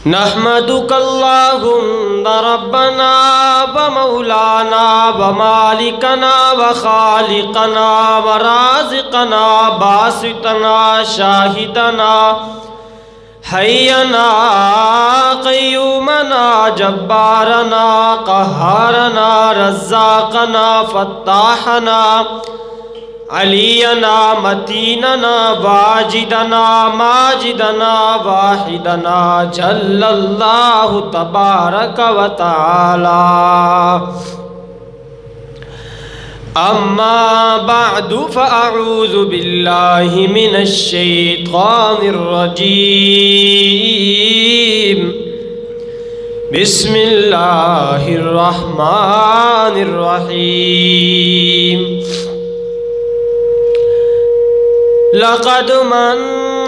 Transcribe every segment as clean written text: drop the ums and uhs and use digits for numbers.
نحمدک اللہم ربنا ومولانا ومالکنا وخالقنا ورازقنا باسطنا شاہدنا حینا قیومنا جبارنا قہارنا رزاقنا فتاحنا علینا متیننا واجدنا ماجدنا واحدنا جل اللہ تبارک و تعالی اما بعد فاعوذ باللہ من الشیطان الرجیم بسم اللہ الرحمن الرحیم لقد من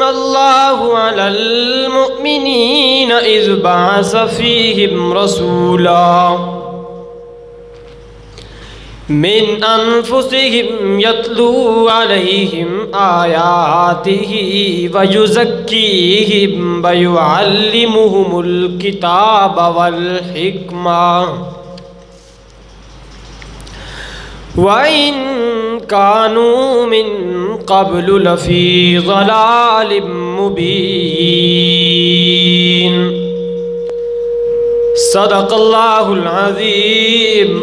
اللہ علی المؤمنین اذ بعث فیہم رسولا من انفسهم يتلو عليهم آياته ويزكيهم ويعلمهم الكتاب والحكمة وإن كانوا من قبل لفي ضلال مبين صدق الله العظيم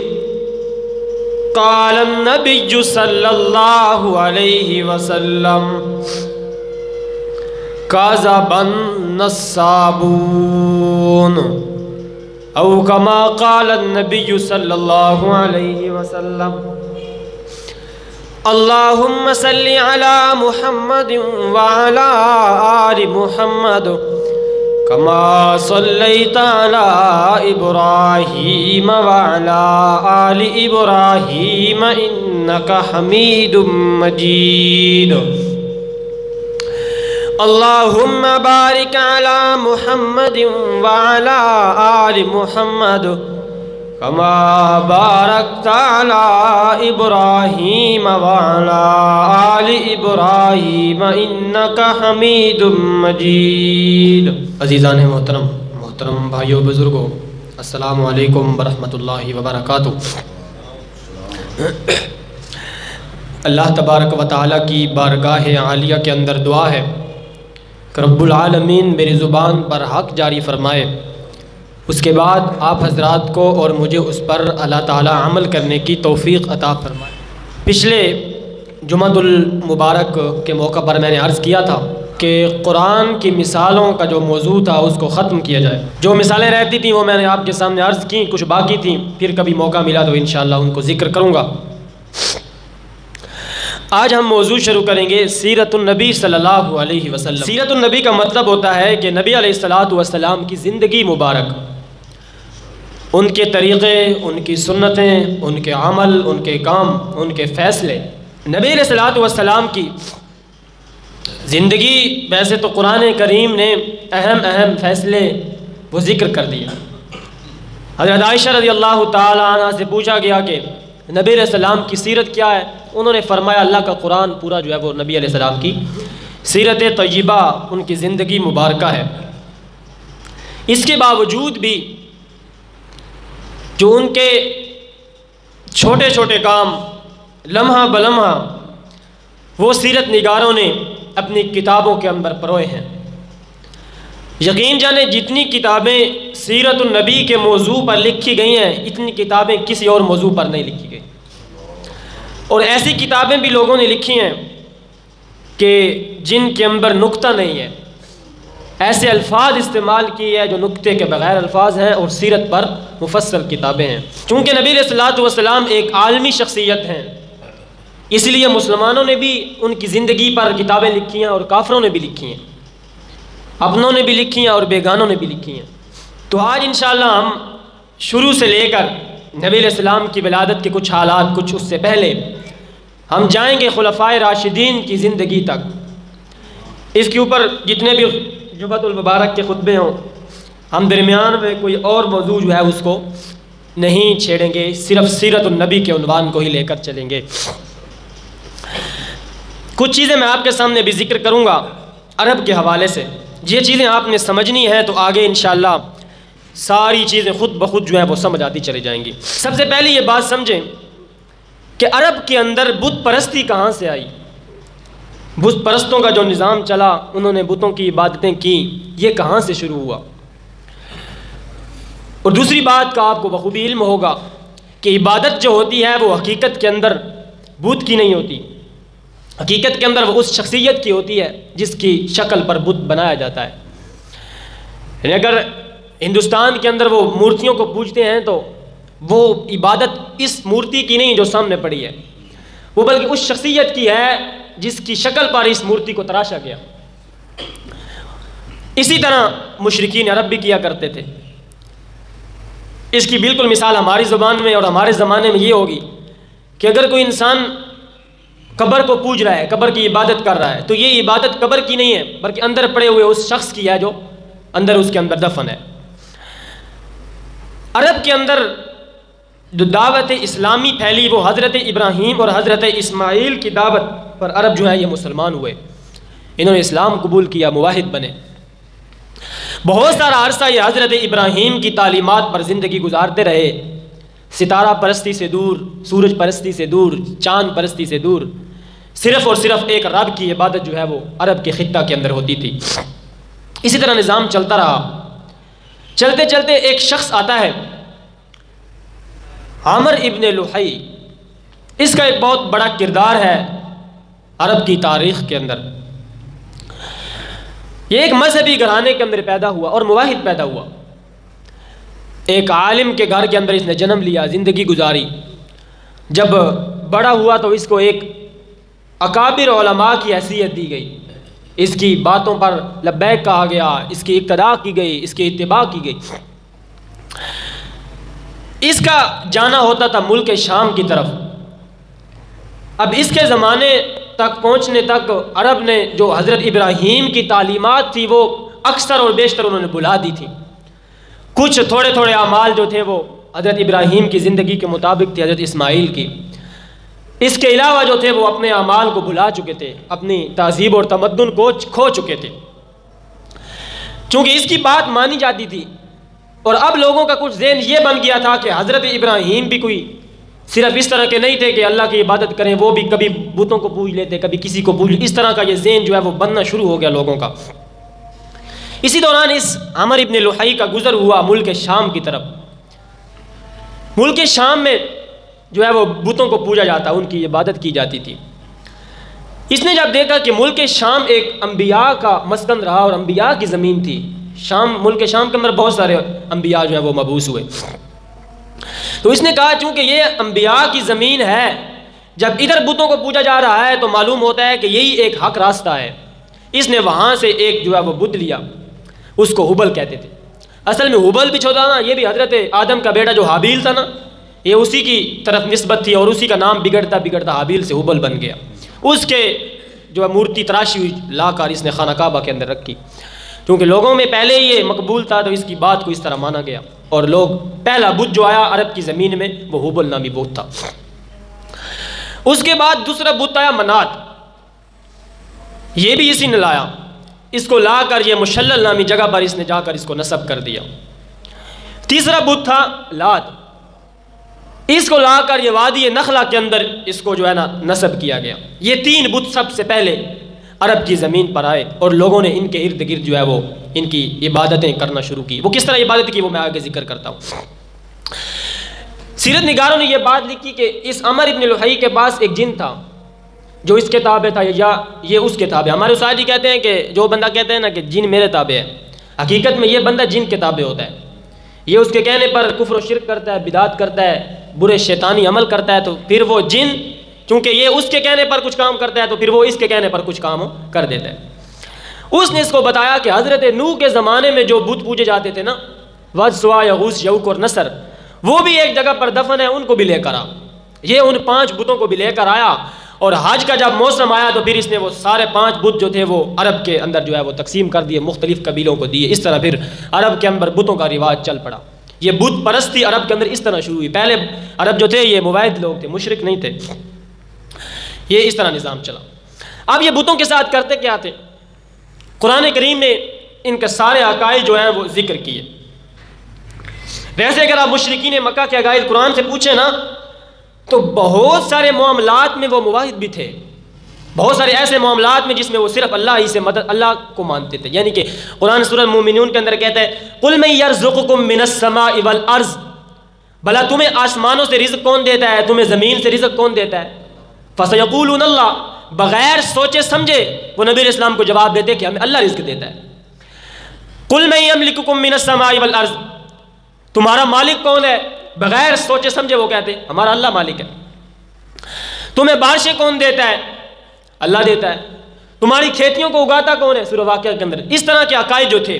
قال النبي صلى الله عليه وسلم كذب النصابون أو كما قال النبي صلى الله عليه وسلم اللهم صل على محمد وعلى آل محمد كما صليت على إبراهيم وعلى آل إبراهيم إنك حميد مجيد اللهم بارك على محمد وعلى آل محمد كما باركت على إبراهيم وعلى آل إبراهيم إنك حميد مجيد عزیزان محترم بھائیو بزرگوں، السلام علیکم ورحمۃ اللہ وبرکاتہ۔ اللہ تبارک و تعالیٰ کی بارگاہ عالیہ کے اندر دعا ہے کہ رب العالمین میری زبان پر حق جاری فرمائے، اس کے بعد آپ حضرات کو اور مجھے اس پر اللہ تعالیٰ عمل کرنے کی توفیق عطا فرمائے۔ پچھلے جمعۃ المبارک کے موقع پر میں نے عرض کیا تھا کہ قرآن کی مثالوں کا جو موضوع تھا اس کو ختم کیا جائے۔ جو مثالیں رہتی تھیں وہ میں نے آپ کے سامنے عرض کی، کچھ باقی تھیں، پھر کبھی موقع ملا تو انشاءاللہ ان کو ذکر کروں گا۔ آج ہم موضوع شروع کریں گے سیرت النبی صلی اللہ علیہ وسلم۔ سیرت النبی کا مطلب ہوتا ہے کہ نبی علیہ السلام کی زندگی مبارک، ان کے طریقے، ان کی سنتیں، ان کے عمل، ان کے کام، ان کے فیصلے۔ نبی علیہ السلام کی زندگی، ویسے تو قرآن کریم نے اہم فیصلے وہ ذکر کر دیا۔ حضرت عائشہ رضی اللہ تعالی عنہ سے پوچھا گیا کہ نبی علیہ السلام کی سیرت کیا ہے؟ انہوں نے فرمایا اللہ کا قرآن پورا جو ہے وہ نبی علیہ السلام کی سیرت طیبہ، ان کی زندگی مبارکہ ہے۔ اس کے باوجود بھی جو ان کے چھوٹے چھوٹے کام لمحہ بلمحہ وہ سیرت نگاروں نے اپنی کتابوں کے اندر پروئے ہیں۔ یقین جانے جتنی کتابیں سیرت النبی کے موضوع پر لکھی گئی ہیں، اتنی کتابیں کسی اور موضوع پر نہیں لکھی گئی، اور ایسی کتابیں بھی لوگوں نے لکھی ہیں کہ جن کے اندر نقطہ نہیں ہے، ایسے الفاظ استعمال کیے ہیں جو نقطے کے بغیر الفاظ ہیں، اور سیرت پر مفصل کتابیں ہیں۔ چونکہ نبی علیہ السلام ایک عالمی شخصیت ہیں، اس لیے مسلمانوں نے بھی ان کی زندگی پر کتابیں لکھی ہیں، اور کافروں نے بھی لکھی ہیں، اپنوں نے بھی لکھی ہیں اور بیگانوں نے بھی لکھی ہیں۔ تو آج انشاءاللہ ہم شروع سے لے کر نبی علیہ السلام کی ولادت کے کچھ حالات، کچھ اس سے پہلے ہم جائیں گے خلفائے راشدین کی زندگی تک۔ اس کے اوپر جتنے بھی جمعۃ المبارک کے خطبے ہوں، ہم درمیان میں کوئی اور موضوع جو ہے اس کو نہیں چھیڑیں گے، صرف سیرت النبی کے عنوان کو ہی لے کر چلیں گے۔ کچھ چیزیں میں آپ کے سامنے بھی ذکر کروں گا عرب کے حوالے سے۔ یہ چیزیں آپ نے سمجھنی ہیں تو آگے انشاءاللہ ساری چیزیں خود بخود جو ہے وہ سمجھ آتی چلی جائیں گی۔ سب سے پہلے یہ بات سمجھیں کہ عرب کے اندر بت پرستی کہاں سے آئی، بت پرستوں کا جو نظام چلا، انہوں نے بتوں کی عبادتیں کی، یہ کہاں سے شروع ہوا۔ اور دوسری بات کا آپ کو بخوبی علم ہوگا کہ عبادت جو ہوتی ہے وہ حقیقت کے اندر بت کی نہیں ہوتی، حقیقت کے اندر وہ اس شخصیت کی ہوتی ہے جس کی شکل پر بت بنایا جاتا ہے۔ یعنی اگر ہندوستان کے اندر وہ مورتیوں کو پوجتے ہیں تو وہ عبادت اس مورتی کی نہیں جو سامنے پڑی ہے، وہ بلکہ اس شخصیت کی ہے جس کی شکل پر اس مورتی کو تراشا گیا۔ اسی طرح مشرکین عرب بھی کیا کرتے تھے۔ اس کی بالکل مثال ہماری زبان میں اور ہمارے زمانے میں یہ ہوگی کہ اگر کوئی انسان قبر کو پوج رہا ہے، قبر کی عبادت کر رہا ہے، تو یہ عبادت قبر کی نہیں ہے بلکہ اندر پڑے ہوئے اس شخص کی ہے جو اندر اس کے اندر دفن ہے۔ عرب کے اندر جو دعوت اسلامی پھیلی وہ حضرت ابراہیم اور حضرت اسماعیل کی دعوت پر عرب جو ہے یہ مسلمان ہوئے، انہوں نے اسلام قبول کیا، موحد بنے۔ بہت سارا عرصہ یہ حضرت ابراہیم کی تعلیمات پر زندگی گزارتے رہے، ستارہ پرستی سے دور، سورج پرستی سے دور، چاند پرستی سے دور، صرف اور صرف ایک رب کی عبادت جو ہے وہ عرب کے خطہ کے اندر ہوتی تھی۔ اسی طرح نظام چلتا رہا، چلتے چلتے ایک شخص آتا ہے عامر ابن لحی، اس کا ایک بہت بڑا کردار ہے عرب کی تاریخ کے اندر۔ یہ ایک مذہبی گھرانے کے اندر پیدا ہوا اور موحد پیدا ہوا، ایک عالم کے گھر کے اندر اس نے جنم لیا، زندگی گزاری۔ جب بڑا ہوا تو اس کو ایک اکابر علماء کی حیثیت دی گئی، اس کی باتوں پر لبیک کہا گیا، اس کی اقتداء کی گئی، اس کی اتباع کی گئی۔ اس کا جانا ہوتا تھا ملک شام کی طرف۔ اب اس کے زمانے تک پہنچنے تک عرب نے جو حضرت ابراہیم کی تعلیمات تھی وہ اکثر اور بیشتر انہوں نے بھلا دی تھی۔ کچھ تھوڑے تھوڑے اعمال جو تھے وہ حضرت ابراہیم کی زندگی کے مطابق تھے، حضرت اسماعیل کی۔ اس کے علاوہ جو تھے وہ اپنے اعمال کو بھلا چکے تھے، اپنی تہذیب اور تمدن کو کھو چکے تھے، چونکہ اس کی بات مانی جاتی تھی۔ اور اب لوگوں کا کچھ ذہن یہ بن گیا تھا کہ حضرت ابراہیم بھی کوئی صرف اس طرح کے نہیں تھے کہ اللہ کی عبادت کریں، وہ بھی کبھی بتوں کو پوج لیتے، کبھی کسی کو پوج، اس طرح کا یہ ذہن جو ہے وہ بننا شروع ہو گیا لوگوں کا۔ اسی دوران اس عامر ابن لحی کا گزر ہوا ملک شام کی طرف۔ ملک شام میں جو ہے وہ بتوں کو پوجا جاتا، ان کی عبادت کی جاتی تھی۔ اس نے جب دیکھا کہ ملک شام ایک انبیاء کا مسکن رہا اور انبیاء کی زمین تھی، شام، ملک شام کے اندر بہت سارے انبیاء جو ہیں وہ مبعوث ہوئے، تو اس نے کہا چونکہ یہ انبیاء کی زمین ہے، جب ادھر بتوں کو پوجا جا رہا ہے تو معلوم ہوتا ہے کہ یہی ایک حق راستہ ہے۔ اس نے وہاں سے ایک جو ہے وہ بت لیا، اس کو حبل کہتے تھے۔ اصل میں حبل بھی چھوٹا نا، یہ بھی حضرت آدم کا بیٹا جو حابیل تھا نا، یہ اسی کی طرف نسبت تھی اور اسی کا نام بگڑتا بگڑتا حابیل سے حبل بن گیا۔ اس کے جو ہے مورتی تراشی ہوئی لا کر اس نے خانہ کعبہ کے اندر رکھی، کیونکہ لوگوں میں پہلے ہی یہ مقبول تھا تو اس کی بات کو اس طرح مانا گیا، اور لوگ پہلا بت جو آیا عرب کی زمین میں وہ حبل نامی بت تھا۔ اس کے بعد دوسرا بت آیا منات، یہ بھی اسی نے لایا، اس کو لا کر یہ مشلل نامی جگہ پر اس نے جا کر اس کو نصب کر دیا۔ تیسرا بت تھا لات، اس کو لا کر یہ وادی نخلا کے اندر اس کو جو ہے نا نصب کیا گیا۔ یہ تین بت سب سے پہلے عرب کی زمین پر آئے اور لوگوں نے ان کے ارد گرد جو ہے وہ ان کی عبادتیں کرنا شروع کی۔ وہ کس طرح عبادت کی وہ میں آگے ذکر کرتا ہوں۔ سیرت نگاروں نے یہ بات لکھی کہ اس عامر ابن لحی کے پاس ایک جن تھا جو اس کے تابع تھا یا یہ اس کے تابع۔ ہمارے استاد جی کہتے ہیں کہ جو بندہ کہتے ہیں نا کہ جن میرے تابع ہے، حقیقت میں یہ بندہ جن کے تابع ہوتا ہے۔ یہ اس کے کہنے پر کفر و شرک کرتا ہے، بدعت کرتا ہے، برے شیطانی عمل کرتا ہے، تو پھر وہ جن چونکہ یہ اس کے کہنے پر کچھ کام کرتا ہے تو پھر وہ اس کے کہنے پر کچھ کام کر دیتا ہے۔ اس نے اس کو بتایا کہ حضرت نوح کے زمانے میں جو بت پوجے جاتے تھے نا، ود، سوا، یغوث، یعوق اور نصر، وہ بھی ایک جگہ پر دفن ہے، ان کو بھی لے کر آ۔ یہ ان 5 بتوں کو بھی لے کر آیا، اور حج کا جب موسم آیا تو پھر اس نے وہ سارے 5 بت جو تھے وہ عرب کے اندر جو ہے وہ تقسیم کر دیے، مختلف قبیلوں کو دیے۔ اس طرح پھر عرب کے اندر بتوں کا رواج چل پڑا۔ یہ بت پرستی عرب کے اندر اس طرح شروع ہوئی۔ پہلے عرب جو تھے یہ موحد لوگ تھے، مشرک نہیں تھے۔ یہ اس طرح نظام چلا۔ اب یہ بتوں کے ساتھ کرتے کیا تھے؟ قرآن کریم نے ان کے سارے عقائد جو ہیں وہ ذکر کیے۔ ویسے اگر آپ مشرکین مکہ کے عقائد قرآن سے پوچھیں نا تو بہت سارے معاملات میں وہ موحد بھی تھے، بہت سارے ایسے معاملات میں جس میں وہ صرف اللہ ہی سے مدد، اللہ کو مانتے تھے۔ یعنی کہ قرآن سورہ مومنون کے اندر کہتا ہے قُلْ مَن يَرْزُقُكُم مِّنَ السَّمَاءِ وَالْأَرْضِ، بھلا تمہیں آسمانوں سے رزق کون دیتا ہے، تمہیں زمین سے رزق کون دیتا ہے؟ فَسَيَقُولُونَ اللَّهُ، بغیر سوچے سمجھے وہ نبی علیہ السلام کو جواب دیتے کہ ہمیں اللہ رزق دیتا ہے۔ قُلْ مَن يَمْلِكُكُم مِّنَ السَّمَاءِ وَالْأَرْضِ، تمہارا مالک کون ہے؟ بغیر سوچے سمجھے وہ کہتے ہمارا اللہ مالک ہے۔ تمہیں بارشیں کون دیتا ہے؟ اللہ دیتا ہے۔ تمہاری کھیتیوں کو اگاتا کون ہے؟ سورہ واقعہ کے اندر اس طرح کے عقائد جو تھے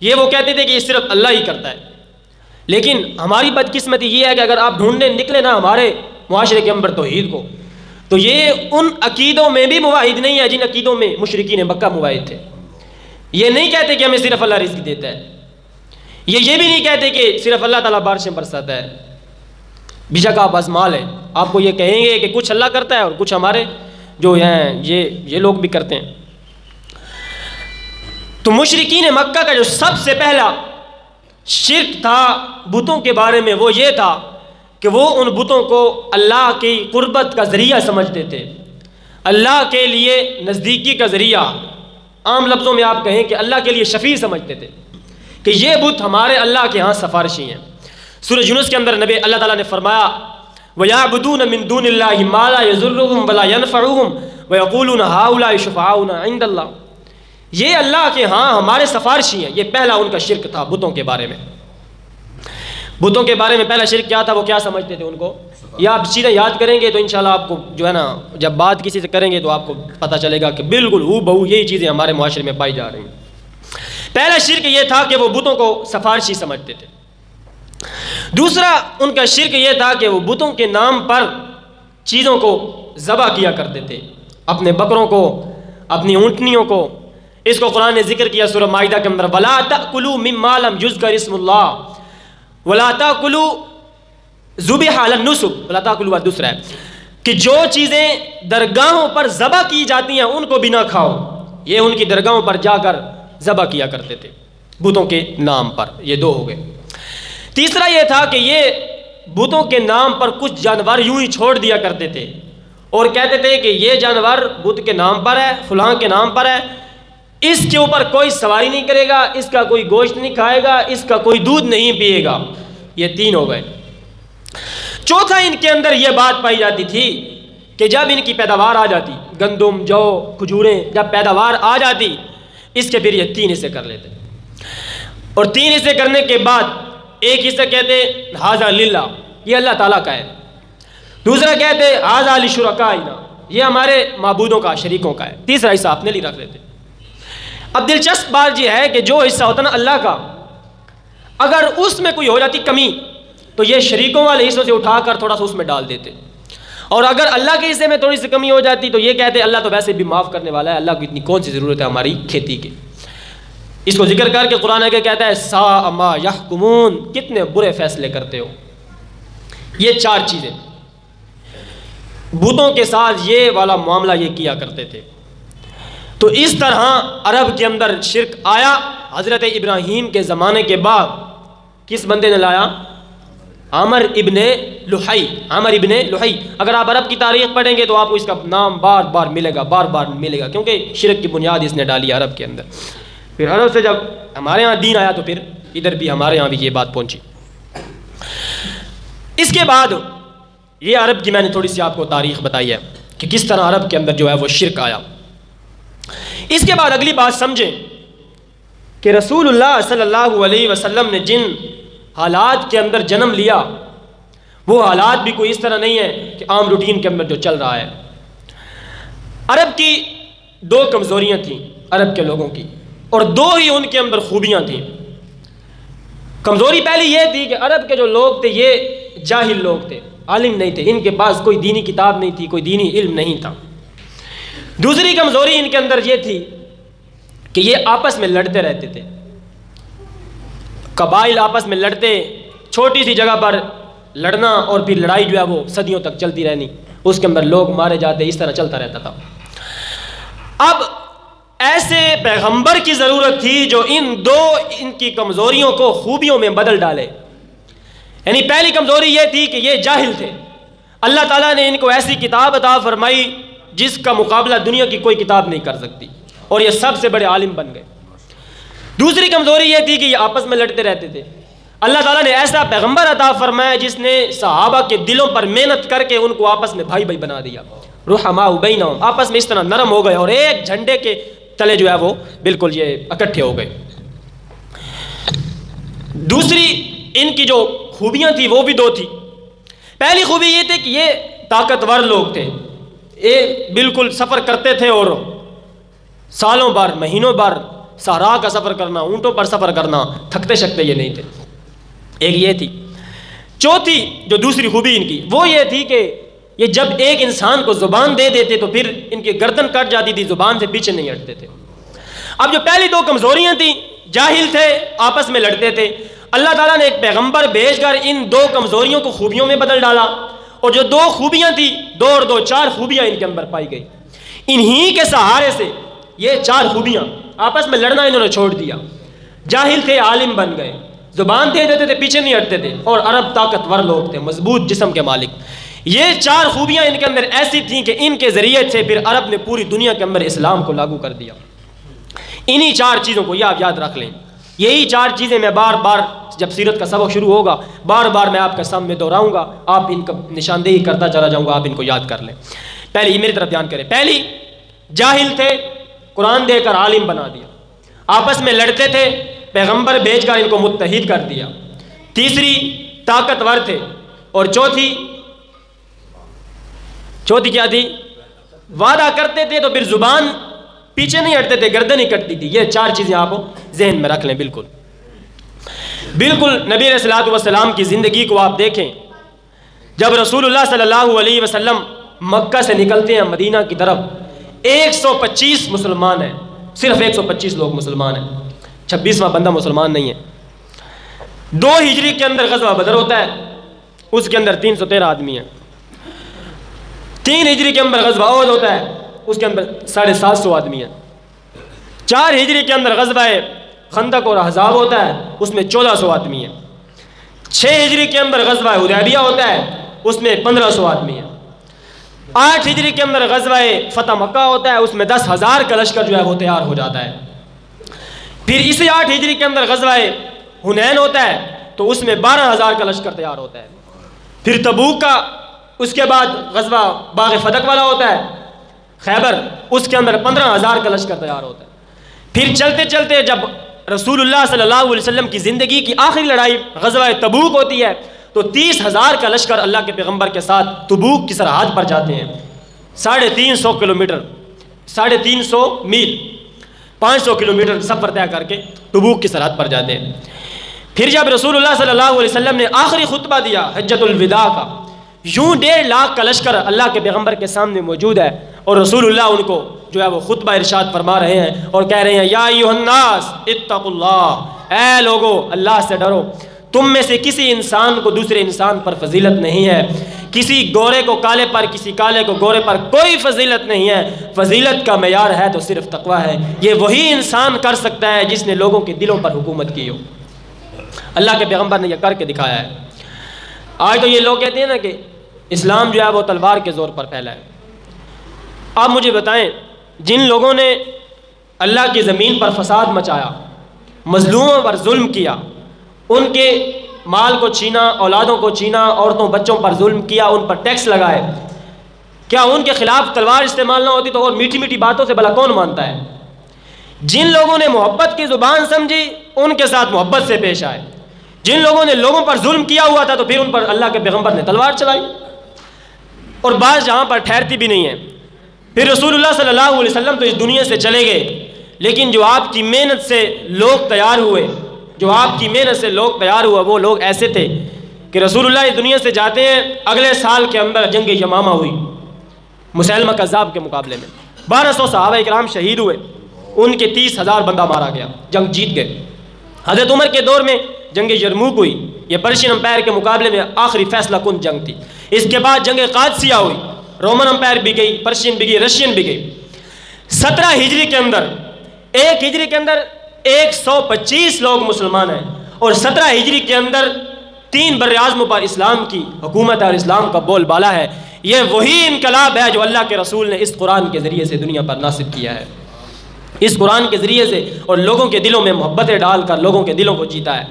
یہ وہ کہتے تھے کہ یہ صرف اللہ ہی کرتا ہے۔ لیکن ہماری بدقسمتی یہ ہے کہ اگر آپ ڈھونڈنے نکلے نا ہمارے معاشرے کے اندر توحید کو، تو یہ ان عقیدوں میں بھی موحد نہیں ہے جن عقیدوں میں مشرکین مکہ موحد تھے۔ یہ نہیں کہتے کہ ہمیں صرف اللہ رزق دیتا ہے، یہ بھی نہیں کہتے کہ صرف اللہ تعالیٰ بارشیں برساتا ہے۔ بے شک آپ ازمال ہیں، آپ کو یہ کہیں گے کہ کچھ اللہ کرتا ہے اور کچھ ہمارے جو ہیں یہ لوگ بھی کرتے ہیں۔ تو مشرکین مکہ کا جو سب سے پہلا شرک تھا بتوں کے بارے میں وہ یہ تھا کہ وہ ان بتوں کو اللہ کی قربت کا ذریعہ سمجھتے تھے، اللہ کے لیے نزدیکی کا ذریعہ، عام لفظوں میں آپ کہیں کہ اللہ کے لیے شفیع سمجھتے تھے کہ یہ بت ہمارے اللہ کے ہاں سفارشی ہیں۔ سورہ یونس کے اندر نبی اللہ تعالیٰ نے فرمایا وَيَعْبُدُونَ مِن دُونِ اللَّهِ مَا لَا يَضُرُّهُمْ وَلَا يَنْفَعُهُمْ وَيَقُولُونَ هَؤُلَاءِ شُفَعَاؤُنَا عِندَ اللَّهِ، یہ اللہ کے ہاں ہمارے سفارشی ہیں۔ یہ پہلا ان کا شرک تھا بتوں کے بارے میں۔ بتوں کے بارے میں پہلا شرک کیا تھا؟ وہ کیا سمجھتے تھے ان کو؟ یہ آپ چیزیں یاد کریں گے تو انشاءاللہ آپ کو جو ہے نا جب بات کسی سے کریں گے تو آپ کو پتہ چلے گا کہ بالکل ہو بہو یہی چیزیں ہمارے معاشرے میں پائی جا رہی ہیں۔ پہلا شرک یہ تھا کہ وہ بتوں کو سفارشی سمجھتے تھے۔ دوسرا ان کا شرک یہ تھا کہ وہ بتوں کے نام پر چیزوں کو ذبح کیا کرتے تھے، اپنے بکروں کو، اپنی اونٹنیوں کو۔ اس کو قرآن نے ذکر کیا سورہ مائدہ کے اندر وَلَا تَأْكُلُوا مِمَّا لَمْ يُذْكَرِ اسْمُ اللَّهِ وَلَا تَأْكُلُوا ذُبِحَ عَلَى النُّسُبِ وَلَا تَأْكُلُوا، دوسرا ہے کہ جو چیزیں درگاہوں پر ذبح کی جاتی ہیں ان کو بھی نہ کھاؤ۔ یہ ان کی درگاہوں پر جا کر ذبح کیا کرتے تھے بتوں کے نام پر۔ یہ دو ہو گئے۔ تیسرا یہ تھا کہ یہ بتوں کے نام پر کچھ جانور یوں ہی چھوڑ دیا کرتے تھے اور کہتے تھے کہ یہ جانور بت کے نام پر ہے، فلاں کے نام پر ہے، اس کے اوپر کوئی سواری نہیں کرے گا، اس کا کوئی گوشت نہیں کھائے گا، اس کا کوئی دودھ نہیں پیے گا۔ یہ تین ہو گئے۔ چوتھا ان کے اندر یہ بات پائی جاتی تھی کہ جب ان کی پیداوار آ جاتی، گندم، جو، کھجوریں، جب پیداوار آ جاتی اس کے پھر یہ تین حصے کر لیتے، اور تین حصے کرنے کے بعد ایک حصہ کہتے ھذا للہ، یہ اللہ تعالیٰ کا ہے، دوسرا کہتے ھذا لشرکائنا، یہ ہمارے معبودوں کا، شریکوں کا ہے، تیسرا حصہ اپنے لیے رکھ لیتے۔ اب دلچسپ بات یہ ہے کہ جو حصہ ہوتا نا اللہ کا، اگر اس میں کوئی ہو جاتی کمی تو یہ شریکوں والے حصوں سے اٹھا کر تھوڑا سا اس میں ڈال دیتے، اور اگر اللہ کے حصے میں تھوڑی سی کمی ہو جاتی تو یہ کہتے اللہ تو ویسے بھی معاف کرنے والا ہے، اللہ کو اتنی کون سی ضرورت ہے ہماری کھیتی کی۔ اس کو ذکر کر کے قرآن آگے کہتا ہے ساء ما یحکمون، کتنے برے فیصلے کرتے ہو۔ یہ چار چیزیں بتوں کے ساتھ یہ والا معاملہ یہ کیا کرتے تھے۔ تو اس طرح عرب کے اندر شرک آیا۔ حضرت ابراہیم کے زمانے کے بعد کس بندے نے لایا؟ عامر ابن لحی۔ عامر ابن لحی، اگر آپ عرب کی تاریخ پڑھیں گے تو آپ کو اس کا نام بار بار ملے گا، بار بار ملے گا، کیونکہ شرک کی بنیاد اس نے ڈالی عرب کے اندر۔ پھر عرب سے جب ہمارے ہاں دین آیا تو پھر ادھر بھی ہمارے ہاں بھی یہ بات پہنچی۔ اس کے بعد یہ عرب کی میں نے تھوڑی سی آپ کو تاریخ بتائی ہے کہ کس طرح عرب کے اندر جو ہے وہ شرک آیا۔ اس کے بعد اگلی بات سمجھیں کہ رسول اللہ صلی اللہ علیہ وسلم نے جن حالات کے اندر جنم لیا وہ حالات بھی کوئی اس طرح نہیں ہے کہ عام روٹین کے اندر جو چل رہا ہے۔ عرب کی دو کمزوریاں تھیں عرب کے لوگوں کی، اور دو ہی ان کے اندر خوبیاں تھیں۔ کمزوری پہلی یہ تھی کہ عرب کے جو لوگ تھے یہ جاہل لوگ تھے، عالم نہیں تھے، ان کے پاس کوئی دینی کتاب نہیں تھی، کوئی دینی علم نہیں تھا۔ دوسری کمزوری ان کے اندر یہ تھی کہ یہ آپس میں لڑتے رہتے تھے، قبائل آپس میں لڑتے، چھوٹی سی جگہ پر لڑنا اور پھر لڑائی جو ہے وہ صدیوں تک چلتی رہنی، اس کے اندر لوگ مارے جاتے، اس طرح چلتا رہتا تھا۔ اب ایسے پیغمبر کی ضرورت تھی جو ان کی کمزوریوں کو خوبیوں میں بدل ڈالے. یعنی پہلی کمزوری یہ تھی کہ یہ جاہل تھے. اللہ تعالیٰ نے ان کو ایسی کتاب عطا فرمائی جس کا مقابلہ دنیا کی کوئی کتاب نہیں کر سکتی، اور یہ سب سے بڑے عالم بن گئے. دوسری کمزوری یہ تھی کہ یہ آپس میں لڑتے رہتے تھے. اللہ تعالیٰ نے ایسا پیغمبر عطا فرمایا جس نے صحابہ کے دلوں پر محنت کر کے ان کو آپس میں بھائی بھائی بنا دیا. رحماء بینہم، آپس میں اس طرح نرم ہو گئے اور ایک جھنڈے کے تلے جو ہے وہ بالکل یہ اکٹھے ہو گئے. دوسری ان کی جو خوبیاں تھی وہ بھی دو تھی. پہلی خوبی یہ تھی کہ یہ طاقتور لوگ تھے، یہ بالکل سفر کرتے تھے اور سالوں بار مہینوں بار صحرا کا سفر کرنا، اونٹوں پر سفر کرنا، تھکتے شکتے یہ نہیں تھے. ایک یہ تھی. چوتھی جو دوسری خوبی ان کی وہ یہ تھی کہ یہ جب ایک انسان کو زبان دے دیتے تو پھر ان کی گردن کٹ جاتی تھی، زبان سے پیچھے نہیں ہٹتے تھے. اب جو پہلی دو کمزوریاں تھیں، جاہل تھے، آپس میں لڑتے تھے، اللہ تعالیٰ نے ایک پیغمبر بھیج کر ان دو کمزوریوں کو خوبیوں میں بدل ڈالا. اور جو دو خوبیاں تھیں، دو اور دو چار خوبیاں ان کے اندر پائی گئی. انہی کے سہارے سے یہ چار خوبیاں، آپس میں لڑنا انہوں نے چھوڑ دیا، جاہل تھے عالم بن گئے، زبان دے دیتے تھے پیچھے نہیں ہٹتے تھے، اور عرب طاقتور لوگ تھے، مضبوط جسم کے مالک. یہ چار خوبیاں ان کے اندر ایسی تھیں کہ ان کے ذریعے سے پھر عرب نے پوری دنیا کے اندر اسلام کو لاگو کر دیا. انہی چار چیزوں کو یہ آپ یاد رکھ لیں. یہی چار چیزیں میں بار بار جب سیرت کا سبق شروع ہوگا بار بار میں آپ کے سامنے دہراؤں گا، آپ ان کا نشاندہی کرتا چلا جاؤں گا، آپ ان کو یاد کر لیں. پہلی میری طرف دھیان کریں. پہلی، جاہل تھے، قرآن دے کر عالم بنا دیا. آپس میں لڑتے تھے، پیغمبر بھیج کر ان کو متحد کر دیا. تیسری، طاقتور تھے. اور چوتھی کیا تھی؟ وعدہ کرتے تھے تو پھر زبان پیچھے نہیں ہٹتے تھے، گردن ہی کٹتی تھی. یہ چار چیزیں آپ ذہن میں رکھ لیں. بالکل نبی علیہ الصلوۃ والسلام کی زندگی کو آپ دیکھیں. جب رسول اللہ صلی اللہ علیہ وسلم مکہ سے نکلتے ہیں مدینہ کی طرف، 125 مسلمان ہیں، صرف 125 لوگ مسلمان ہیں، 26واں بندہ مسلمان نہیں ہے. 2 ہجری کے اندر غزوہ بدر ہوتا ہے، اس کے اندر 313 آدمی ہیں. 3 ہجری کے اندر غزوہ احد ہوتا ہے، اس کے اندر 750 آدمی ہیں. 4 ہجری کے اندر غزوہ خندق اور احزاب ہوتا ہے، اس میں 1400 آدمی ہیں. 6 ہجری کے اندر غزوہ حدیبیہ ہوتا ہے، اس میں 1500 آدمی ہیں. 8 ہجری کے اندر غزوہ فتح مکہ ہوتا ہے، اس میں 10,000 کا لشکر جو ہے وہ تیار ہو جاتا ہے. پھر اسی 8 ہجری کے اندر غزوہ حنین ہوتا ہے تو اس میں 12,000 کا لشکر تیار ہوتا ہے. پھر تبوک کا اس کے بعد غزوہ باغ فتح والا ہوتا ہے خیبر، اس کے اندر 15,000 کا لشکر تیار ہوتا ہے. پھر چلتے چلتے جب رسول اللہ صلی اللہ علیہ وسلم کی زندگی کی آخری لڑائی غزوہ تبوک ہوتی ہے تو 30,000 کا لشکر اللہ کے پیغمبر کے ساتھ تبوک کی سرحد پر جاتے ہیں. 350 کلومیٹر، 350 میل، 500 کلومیٹر سفر طے کر کے تبوک کی سرحد پر جاتے ہیں. پھر جب رسول اللہ صلی اللہ علیہ وسلم نے آخری خطبہ دیا حجۃ الوداع کا، یوں 1.5 لاکھ کا لشکر اللہ کے پیغمبر کے سامنے موجود ہے، اور رسول اللہ ان کو جو ہے وہ خطبہ ارشاد فرما رہے ہیں اور کہہ رہے ہیں یا ایھا الناس اتقوا اللہ، اے لوگو اللہ سے ڈرو. تم میں سے کسی انسان کو دوسرے انسان پر فضیلت نہیں ہے، کسی گورے کو کالے پر، کسی کالے کو گورے پر کوئی فضیلت نہیں ہے. فضیلت کا معیار ہے تو صرف تقویٰ ہے. یہ وہی انسان کر سکتا ہے جس نے لوگوں کے دلوں پر حکومت کی ہو. اللہ کے پیغمبر نے یہ کر کے دکھایا ہے. آج تو یہ لوگ کہتے ہیں نا کہ اسلام جو ہے وہ تلوار کے زور پر پھیلا ہے. آپ مجھے بتائیں، جن لوگوں نے اللہ کی زمین پر فساد مچایا، مظلوموں پر ظلم کیا، ان کے مال کو چھینا، اولادوں کو چھینا، عورتوں بچوں پر ظلم کیا، ان پر ٹیکس لگائے، کیا ان کے خلاف تلوار استعمال نہ ہوتی تو اور میٹھی میٹھی باتوں سے بھلا کون مانتا ہے؟ جن لوگوں نے محبت کی زبان سمجھی ان کے ساتھ محبت سے پیش آئے. جن لوگوں نے لوگوں پر ظلم کیا ہوا تھا تو پھر ان پر اللہ کے پیغمبر نے تلوار چلائی، اور بعض جہاں پر ٹھہرتی بھی نہیں ہے. پھر رسول اللہ صلی اللہ علیہ وسلم تو اس دنیا سے چلے گئے، لیکن جو آپ کی محنت سے لوگ تیار ہوئے، وہ لوگ ایسے تھے کہ رسول اللہ اس دنیا سے جاتے ہیں، اگلے سال کے اندر جنگ یمامہ ہوئی مسیلمہ کذاب کے مقابلے میں. 1200 صحابہ اکرام شہید ہوئے، ان کے 30,000 بندہ مارا گیا، جنگ جیت گئے. حضرت عمر کے دور میں جنگ یرموک ہوئی، یہ پرشین امپائر کے مقابلے میں آخری فیصلہ کن جنگ تھی. اس کے بعد جنگ قادسیہ ہوئی، رومن امپائر بھی گئی، پرشین بھی گئی، رشین بھی گئی. 17 ہجری کے اندر 1 ہجری کے اندر 125 لوگ مسلمان ہیں، اور 17 ہجری کے اندر 3 براعظموں پر اسلام کی حکومت ہے اور اسلام کا بول بالا ہے۔ یہ وہی انقلاب ہے جو اللہ کے رسول نے اس قرآن کے ذریعے سے دنیا پر ناصب کیا ہے، اس قرآن کے ذریعے سے، اور لوگوں کے دلوں میں محبتیں ڈال کر لوگوں کے دلوں کو جیتا ہے۔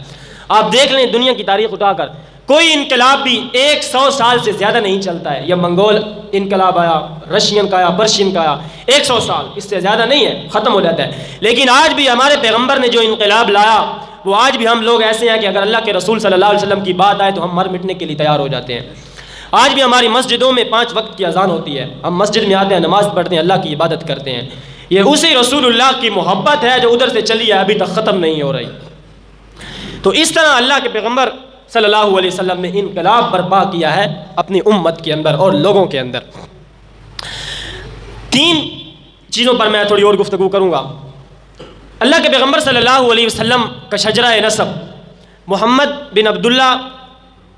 آپ دیکھ لیں دنیا کی تاریخ اٹھا کر، کوئی انقلاب بھی 100 سال سے زیادہ نہیں چلتا ہے۔ یہ منگول انقلاب آیا، رشین کا آیا، پرشین کا آیا، 100 سال، اس سے زیادہ نہیں ہے، ختم ہو جاتا ہے۔ لیکن آج بھی ہمارے پیغمبر نے جو انقلاب لایا، وہ آج بھی ہم لوگ ایسے ہیں کہ اگر اللہ کے رسول صلی اللہ علیہ وسلم کی بات آئے تو ہم مر مٹنے کے لیے تیار ہو جاتے ہیں۔ آج بھی ہماری مسجدوں میں 5 وقت کی اذان ہوتی ہے، ہم مسجد میں آتے ہیں، نماز پڑھتے ہیں، اللہ کی عبادت کرتے ہیں۔ یہ اسی رسول اللہ کی محبت ہے جو ادھر سے چلی ہے، ابھی تک ختم نہیں ہو رہی۔ تو اس طرح اللہ کے پیغمبر صلی اللہ علیہ وسلم نے انقلاب برپا کیا ہے اپنی امت کے اندر اور لوگوں کے اندر۔ 3 چیزوں پر میں تھوڑی اور گفتگو کروں گا۔ اللہ کے پیغمبر صلی اللہ علیہ وسلم کا شجرہ نسب محمد بن عبداللہ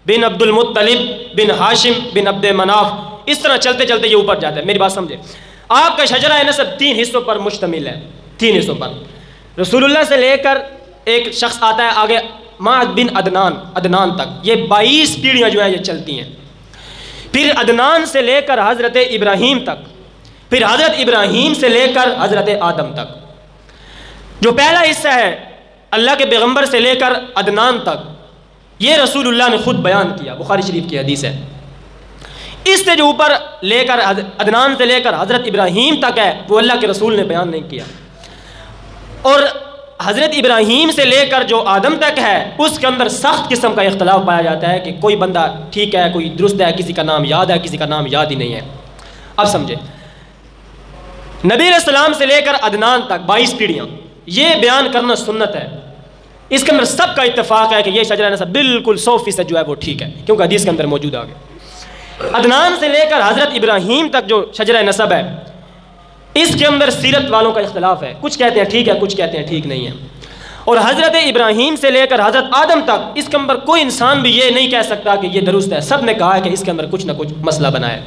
بن عبد المطلب بن ہاشم بن عبد مناف، اس طرح چلتے چلتے یہ اوپر جاتا ہے۔ میری بات سمجھے، آپ کا شجرہ نسب 3 حصوں پر مشتمل ہے، 3 حصوں پر۔ رسول اللہ سے لے کر ایک شخص آتا ہے آگے معد بن عدنان تک، یہ 22 پیڑھیاں جو ہیں یہ چلتی ہیں۔ پھر عدنان سے لے کر حضرت ابراہیم تک، پھر حضرت ابراہیم سے لے کر حضرت آدم تک۔ جو پہلا حصہ ہے اللہ کے پیغمبر سے لے کر عدنان تک، یہ رسول اللہ نے خود بیان کیا، بخاری شریف کی حدیث ہے۔ اس سے جو اوپر لے کر عدنان سے لے کر حضرت ابراہیم تک ہے، وہ اللہ کے رسول نے بیان نہیں کیا۔ اور حضرت ابراہیم سے لے کر جو آدم تک ہے، اس کے اندر سخت قسم کا اختلاف پایا جاتا ہے کہ کوئی بندہ ٹھیک ہے، کوئی درست ہے، کسی کا نام یاد ہے، کسی کا نام یاد ہی نہیں ہے۔ اب سمجھے، نبی علیہ السلام سے لے کر عدنان تک 22 پیڑھیاں، یہ بیان کرنا سنت ہے۔ اس کے اندر سب کا اتفاق ہے کہ یہ شجرہ نسب بالکل 100% جو ہے وہ ٹھیک ہے، کیونکہ حدیث کے اندر موجود آ گیا۔ عدنان سے لے کر حضرت ابراہیم تک جو شجرہ نسب ہے، اس کے اندر سیرت والوں کا اختلاف ہے، کچھ کہتے ہیں ٹھیک ہے، کچھ کہتے ہیں ٹھیک نہیں ہے۔ اور حضرت ابراہیم سے لے کر حضرت آدم تک، اس کے اندر کوئی انسان بھی یہ نہیں کہہ سکتا کہ یہ درست ہے، سب نے کہا ہے کہ اس کے اندر کچھ نہ کچھ مسئلہ بنا ہے۔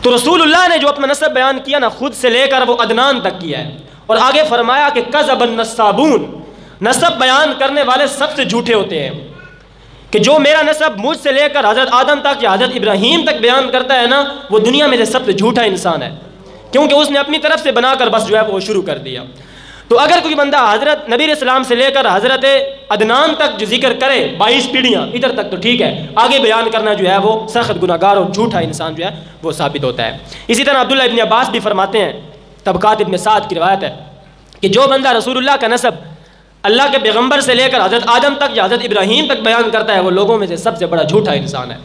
تو رسول اللہ نے جو اپنا نسب بیان کیا نا، خود سے لے کر وہ عدنان تک کیا ہے، اور آگے فرمایا کہ کذب النسابون، نسب بیان کرنے والے سب سے جھوٹے ہوتے ہیں، کہ جو میرا نسب مجھ سے لے کر حضرت آدم تک یا حضرت ابراہیم تک بیان کرتا ہے نا، وہ دنیا میں سے سب سے جھوٹا انسان ہے، کیونکہ اس نے اپنی طرف سے بنا کر بس جو ہے وہ شروع کر دیا۔ تو اگر کوئی بندہ حضرت نبی علیہ السلام سے لے کر حضرت عدنان تک جو ذکر کرے 22 پیڑھیاں ادھر تک تو ٹھیک ہے، آگے بیان کرنا جو ہے وہ سخت گناہگار اور جھوٹا انسان جو ہے وہ ثابت ہوتا ہے۔ اسی طرح عبداللہ ابن عباس بھی فرماتے ہیں، طبقات ابن سعد کی روایت ہے کہ جو بندہ رسول اللہ کا نسب اللہ کے پیغمبر سے لے کر حضرت آدم تک یا حضرت ابراہیم تک بیان کرتا ہے، وہ لوگوں میں سے سب سے بڑا جھوٹا انسان ہے۔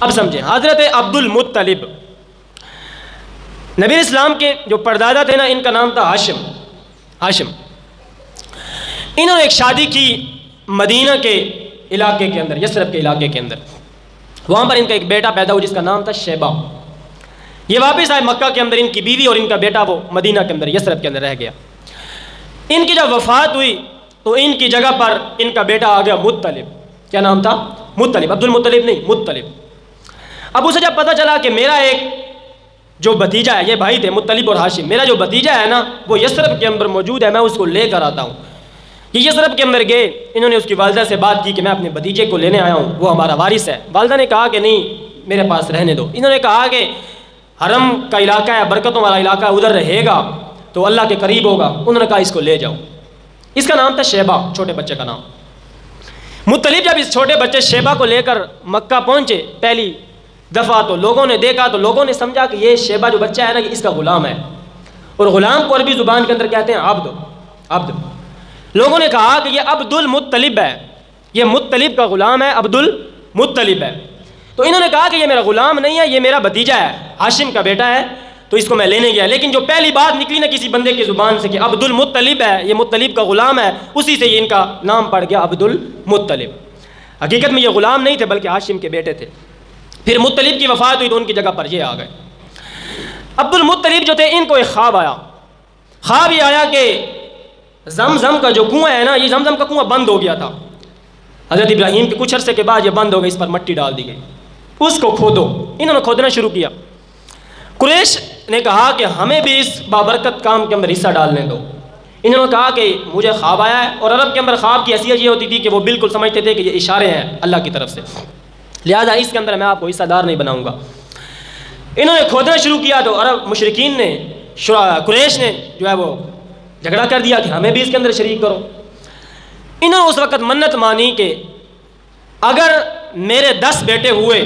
اب سمجھیں، حضرت عبد المطلب، نبی اسلام کے جو پردادا تھے نا، ان کا نام تھا ہاشم۔ انہوں نے ایک شادی کی مدینہ کے علاقے کے اندر، یثرب کے علاقے کے اندر، وہاں پر ان کا ایک بیٹا پیدا ہوا جس کا نام تھا شیبہ۔ یہ واپس آئے مکہ کے اندر، ان کی بیوی اور ان کا بیٹا وہ مدینہ کے اندر یثرب کے اندر رہ گیا۔ ان کی جب وفات ہوئی تو ان کی جگہ پر ان کا بیٹا آ گیا مطلب۔ کیا نام تھا؟ مطلب، عبد المطلب نہیں، مطلب۔ اب اسے جب پتہ چلا کہ میرا ایک جو بھتیجا ہے، یہ بھائی تھے مطلب اور ہاشم، میرا جو بھتیجا ہے نا وہ یثرب کے اندر موجود ہے، میں اس کو لے کر آتا ہوں۔ یہ یثرب کے اندر گئے، انہوں نے اس کی والدہ سے بات کی کہ میں اپنے بھتیجے کو لینے آیا ہوں، وہ ہمارا وارث ہے۔ والدہ نے کہا کہ نہیں، میرے پاس رہنے دو۔ انہوں نے کہا کہ حرم کا علاقہ ہے، برکتوں والا علاقہ ہے، ادھر رہے گا تو اللہ کے قریب ہوگا۔ انہوں نے کہا اس کو لے جاؤ۔ اس کا نام تھا شیبہ، چھوٹے بچے کا نام۔ مطلب جب اس چھوٹے بچے شیبہ کو لے کر مکہ پہنچے پہلی دفعہ، تو لوگوں نے دیکھا تو لوگوں نے سمجھا کہ یہ شیبہ جو بچہ ہے نا، اس کا غلام ہے، اور غلام کو عربی زبان کے اندر کہتے ہیں عبد۔ لوگوں نے کہا کہ یہ عبد المطلب ہے، یہ مطلب کا غلام ہے، عبد المطلب ہے۔ تو انہوں نے کہا کہ یہ میرا غلام نہیں ہے، یہ میرا بھتیجا ہے، ہاشم کا بیٹا ہے، تو اس کو میں لینے گیا۔ لیکن جو پہلی بات نکلی نا کسی بندے کی زبان سے کہ عبد المطلب ہے، یہ مطلب کا غلام ہے، اسی سے یہ ان کا نام پڑ گیا عبد المطلب۔ حقیقت میں یہ غلام نہیں تھے بلکہ ہاشم کے بیٹے تھے۔ پھر مطلب کی وفات ہوئی تو ان کی جگہ پر یہ آ گئے۔ عبد المطلب جو تھے، ان کو ایک خواب آیا۔ خواب یہ آیا کہ زمزم کا جو کنواں ہے نا، یہ زمزم کا کنواں بند ہو گیا تھا حضرت ابراہیم کے کچھ عرصے کے بعد، یہ بند ہو گئی، اس پر مٹی ڈال دی گئی، اس کو کھودو۔ انہوں نے کھودنا شروع کیا۔ قریش نے کہا کہ ہمیں بھی اس بابرکت کام کے اندر حصہ ڈالنے دو۔ انہوں نے کہا کہ مجھے خواب آیا ہے، اور عرب کے اندر خواب کی حیثیت یہ ہوتی تھی کہ وہ بالکل سمجھتے تھے کہ یہ اشارے ہیں اللہ کی طرف سے، لہذا اس کے اندر میں آپ کو حصہ دار نہیں بناؤں گا۔ انہوں نے کھودنا شروع کیا تو عرب مشرکین نے، قریش نے جو ہے وہ جھگڑا کر دیا کہ ہمیں بھی اس کے اندر شریک کرو۔ انہوں نے اس وقت منت مانی کہ اگر میرے 10 بیٹے ہوئے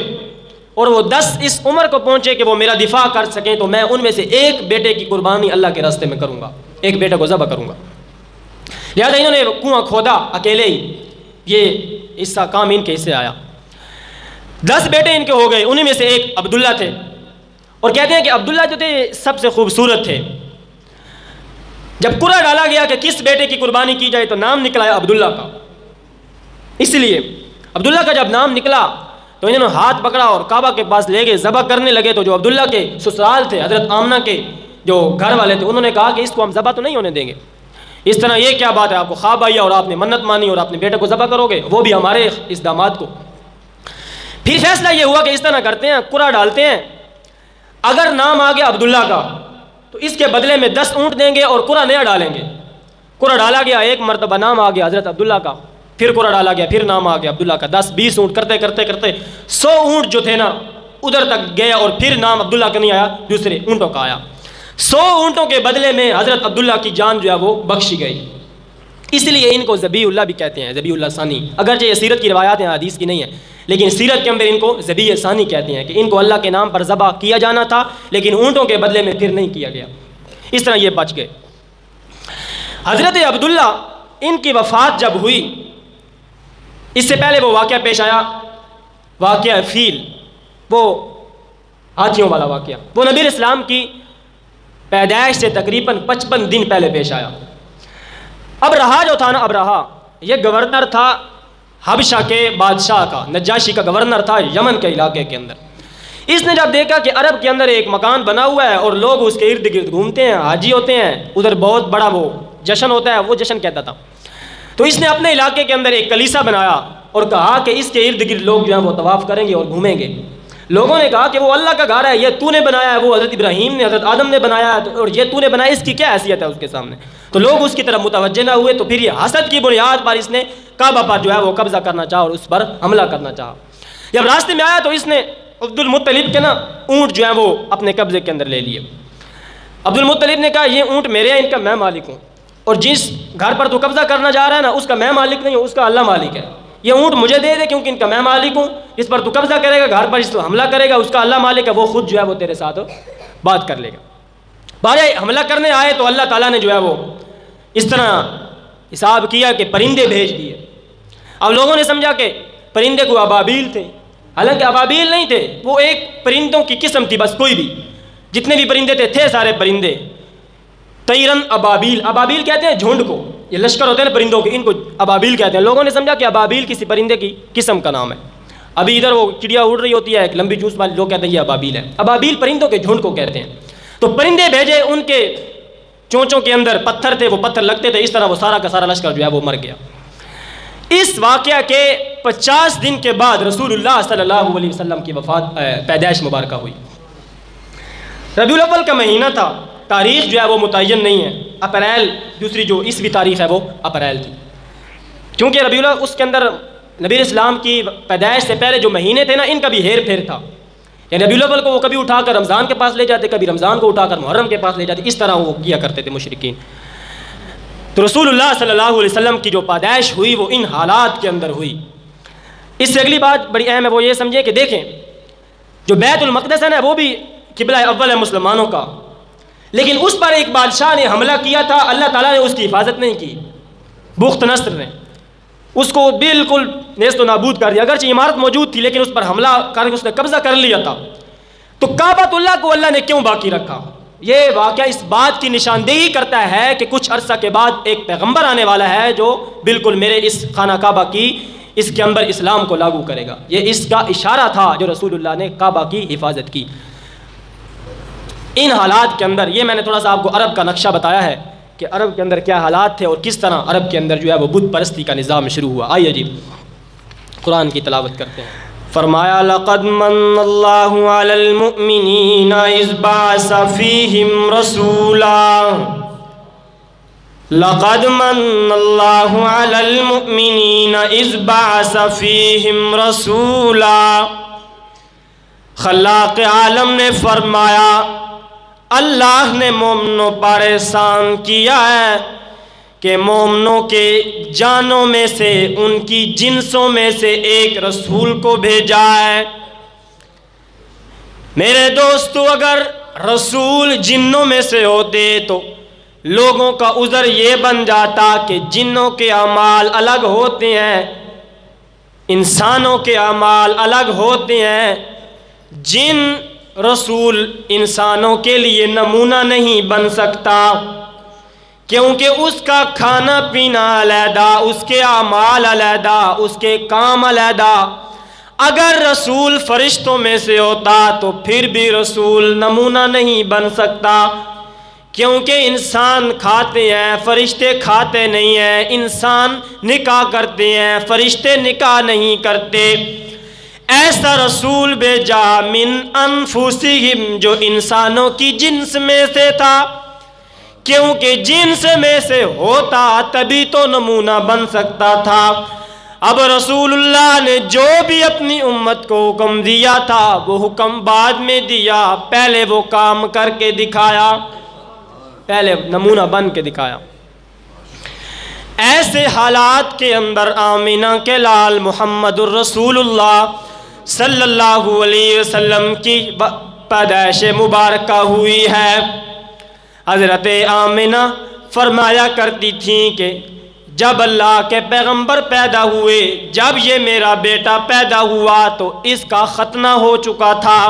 اور وہ 10 اس عمر کو پہنچے کہ وہ میرا دفاع کر سکیں تو میں ان میں سے ایک بیٹے کی قربانی اللہ کے راستے میں کروں گا، ایک بیٹے کو ذبح کروں گا۔ لہذا انہوں نے کنواں کھودا اکیلے ہی، یہ حصہ کام ان کے حصے آیا۔ 10 بیٹے ان کے ہو گئے، انہیں میں سے ایک عبداللہ تھے، اور کہتے ہیں کہ عبداللہ جو تھے سب سے خوبصورت تھے۔ جب قرعہ ڈالا گیا کہ کس بیٹے کی قربانی کی جائے تو نام نکلا ہے عبداللہ کا، اس لیے عبداللہ کا جب نام نکلا تو انہوں نے ہاتھ پکڑا اور کعبہ کے پاس لے گئے، ذبح کرنے لگے۔ تو جو عبداللہ کے سسرال تھے، حضرت آمنہ کے جو گھر والے تھے، انہوں نے کہا کہ اس کو ہم ذبح تو نہیں ہونے دیں گے، اس طرح یہ کیا بات ہے، آپ کو خواب آئی اور آپ نے منت مانی اور اپنے بیٹے کو ذبح کرو گے، وہ بھی ہمارے اس داماد کو۔ پھر فیصلہ یہ ہوا کہ اس طرح کرتے ہیں، قرعہ ڈالتے ہیں، اگر نام آ گیا عبداللہ کا تو اس کے بدلے میں 10 اونٹ دیں گے اور قرعہ نیا ڈالیں گے۔ قرعہ ڈالا گیا، ایک مرتبہ نام آ گیا حضرت عبداللہ کا، پھر قرعہ ڈالا گیا، پھر نام آ گیا عبداللہ کا، 10-20 اونٹ کرتے کرتے کرتے 100 اونٹ جو تھے نا ادھر تک گیا، اور پھر نام عبداللہ کا نہیں آیا، دوسرے اونٹوں کا آیا۔ 100 اونٹوں کے بدلے میں حضرت عبداللہ کی جان جو ہے وہ بخشی گئی، اس لیے ان کو ذبیح اللہ بھی کہتے ہیں، ذبیح اللہ ثانی۔ اگرچہ یہ سیرت کی روایات ہیں، حدیث کی نہیں ہے، لیکن سیرت کے اندر ان کو ذبیح ثانی کہتے ہیں کہ ان کو اللہ کے نام پر ذبح کیا جانا تھا، لیکن اونٹوں کے بدلے میں پھر نہیں کیا گیا، اس طرح یہ بچ گئے۔ حضرت عبداللہ ان کی وفات جب ہوئی، اس سے پہلے وہ واقعہ پیش آیا، واقعہ فیل، وہ ہاتھیوں والا واقعہ، وہ نبی اسلام کی پیدائش سے تقریباً 55 دن پہلے پیش آیا۔ ابرہا جو تھا نا، ابرہا یہ گورنر تھا حبشہ کے بادشاہ کا، نجاشی کا گورنر تھا یمن کے علاقے کے اندر۔ اس نے جب دیکھا کہ عرب کے اندر ایک مکان بنا ہوا ہے اور لوگ اس کے ارد گرد گھومتے ہیں، حاجی ہوتے ہیں، ادھر بہت بڑا وہ جشن ہوتا ہے، وہ جشن کہتا تھا، تو اس نے اپنے علاقے کے اندر ایک کلیسا بنایا اور کہا کہ اس کے ارد گرد لوگ جو ہیں وہ طواف کریں گے اور گھومیں گے۔ لوگوں نے کہا کہ وہ اللہ کا گھر ہے، یہ تو نے بنایا ہے، وہ حضرت ابراہیم نے، حضرت آدم نے بنایا ہے، اور یہ تو نے بنایا، اس کی کیا حیثیت ہے اس کے سامنے؟ تو لوگ اس کی طرف متوجہ نہ ہوئے، تو پھر یہ حسد کی بنیاد پر اس نے کعبہ پر جو ہے وہ قبضہ کرنا چاہا اور اس پر حملہ کرنا چاہا۔ جب راستے میں آیا تو اس نے عبد المطلب کے نا اونٹ جو ہیں وہ اپنے قبضے کے اندر لے لیے۔ عبد المطلب نے کہا یہ اونٹ میرے ہیں، ان کا میں مالک ہوں، اور جس گھر پر تو قبضہ کرنا جا رہا ہے نا اس کا میں مالک نہیں ہوں، اس کا اللہ مالک ہے، یہ اونٹ مجھے دے دے کیونکہ ان کا میں مالک ہوں، جس پر تو قبضہ کرے گا، گھر پر جس پر حملہ کرے گا، اس کا اللہ مالک ہے، وہ خود جو ہے وہ تیرے ساتھ بات کر لے گا۔ بارے حملہ کرنے آئے تو اللہ تعالیٰ نے جو ہے وہ اس طرح حساب کیا کہ پرندے بھیج دیے۔ اب لوگوں نے سمجھا کہ پرندے کو ابابیل تھے، حالانکہ ابابیل نہیں تھے، وہ ایک پرندوں کی قسم تھی، بس کوئی بھی جتنے بھی پرندے تھے سارے پرندے طیرن ابابیل، ابابیل کہتے ہیں جھنڈ کو، یہ لشکر ہوتے ہیں نا پرندوں کے، ان کو ابابیل کہتے ہیں۔ لوگوں نے سمجھا کہ ابابیل کسی پرندے کی قسم کا نام ہے، ابھی ادھر وہ چڑیا اڑ رہی ہوتی ہے ایک لمبی چونچ والی، لوگ کہتے ہیں یہ ابابیل ہے، ابابیل پرندوں کے جھنڈ کو کہتے ہیں۔ تو پرندے بھیجے، ان کے چونچوں کے اندر پتھر تھے، وہ پتھر لگتے تھے، اس طرح وہ سارا کا سارا لشکر جو ہے وہ مر گیا۔ اس واقعہ کے 50 دن کے بعد رسول اللہ صلی اللہ علیہ وسلم کی وفات پیدائش مبارکہ ہوئی۔ ربیع الاول کا مہینہ تھا، تاریخ جو ہے وہ متعین نہیں ہے، اپریل دوسری جو عیسوی تاریخ ہے وہ اپریل تھی، کیونکہ ربیع الاول اس کے اندر نبی اسلام کی پیدائش سے پہلے جو مہینے تھے نا ان کا بھی ہیر پھیر تھا، یعنی ربیع الاول کو وہ کبھی اٹھا کر رمضان کے پاس لے جاتے، کبھی رمضان کو اٹھا کر محرم کے پاس لے جاتے، اس طرح وہ کیا کرتے تھے مشرکین۔ تو رسول اللہ صلی اللہ علیہ وسلم کی جو پیدائش ہوئی وہ ان حالات کے اندر ہوئی۔ اس سے اگلی بات بڑی اہم ہے، وہ یہ سمجھے کہ دیکھیں جو بیت المقدس ہے نا وہ بھی قبلہ اول ہے مسلمانوں کا، لیکن اس پر ایک بادشاہ نے حملہ کیا تھا، اللہ تعالیٰ نے اس کی حفاظت نہیں کی، بخت نصر نے اس کو بالکل نیست و نابود کر دیا، اگرچہ عمارت موجود تھی لیکن اس پر حملہ کر کے اس نے قبضہ کر لیا تھا۔ تو کعبۃ اللہ کو اللہ نے کیوں باقی رکھا؟ یہ واقعہ اس بات کی نشاندہی کرتا ہے کہ کچھ عرصہ کے بعد ایک پیغمبر آنے والا ہے جو بالکل میرے اس خانہ کعبہ کی اس کے اندر اسلام کو لاگو کرے گا، یہ اس کا اشارہ تھا جو رسول اللہ نے کعبہ کی حفاظت کی۔ ان حالات کے اندر یہ میں نے تھوڑا سا آپ کو عرب کا نقشہ بتایا ہے کہ عرب کے اندر کیا حالات تھے اور کس طرح عرب کے اندر جو ہے وہ بت پرستی کا نظام شروع ہوا۔ آئیے جی قرآن کی تلاوت کرتے ہیں۔ فرمایا لقد من اللہ علی المؤمنین اذ بعث فیہم رسولا، لقد من اللہ علی المؤمنین اذ بعث فیہم رسولا۔ خلاق عالم نے فرمایا اللہ نے مومنوں پر احسان کیا ہے کہ مومنوں کے جانوں میں سے، ان کی جنسوں میں سے ایک رسول کو بھیجا ہے۔ میرے دوستو، اگر رسول جنوں میں سے ہوتے تو لوگوں کا عذر یہ بن جاتا کہ جنوں کے اعمال الگ ہوتے ہیں، انسانوں کے اعمال الگ ہوتے ہیں۔ جن رسول انسانوں کے لیے نمونہ نہیں بن سکتا، کیونکہ اس کا کھانا پینا علیحدہ، اس کے اعمال علیحدہ، اس کے کام علیحدہ۔ اگر رسول فرشتوں میں سے ہوتا تو پھر بھی رسول نمونہ نہیں بن سکتا، کیونکہ انسان کھاتے ہیں، فرشتے کھاتے نہیں ہیں۔ انسان نکاح کرتے ہیں، فرشتے نکاح نہیں کرتے۔ ایسا رسول بھیجا من انفسہم، جو انسانوں کی جنس میں سے تھا، کیونکہ جنس میں سے ہوتا تبھی تو نمونہ بن سکتا تھا۔ اب رسول اللہ نے جو بھی اپنی امت کو حکم دیا تھا وہ حکم بعد میں دیا، پہلے وہ کام کر کے دکھایا، پہلے نمونہ بن کے دکھایا۔ ایسے حالات کے اندر آمینہ کے لال محمد الرسول اللہ صلی اللہ علیہ وسلم کی پیدائش مبارکہ ہوئی ہے۔ حضرت آمینہ فرمایا کرتی تھیں کہ جب اللہ کے پیغمبر پیدا ہوئے، جب یہ میرا بیٹا پیدا ہوا تو اس کا ختنہ ہو چکا تھا،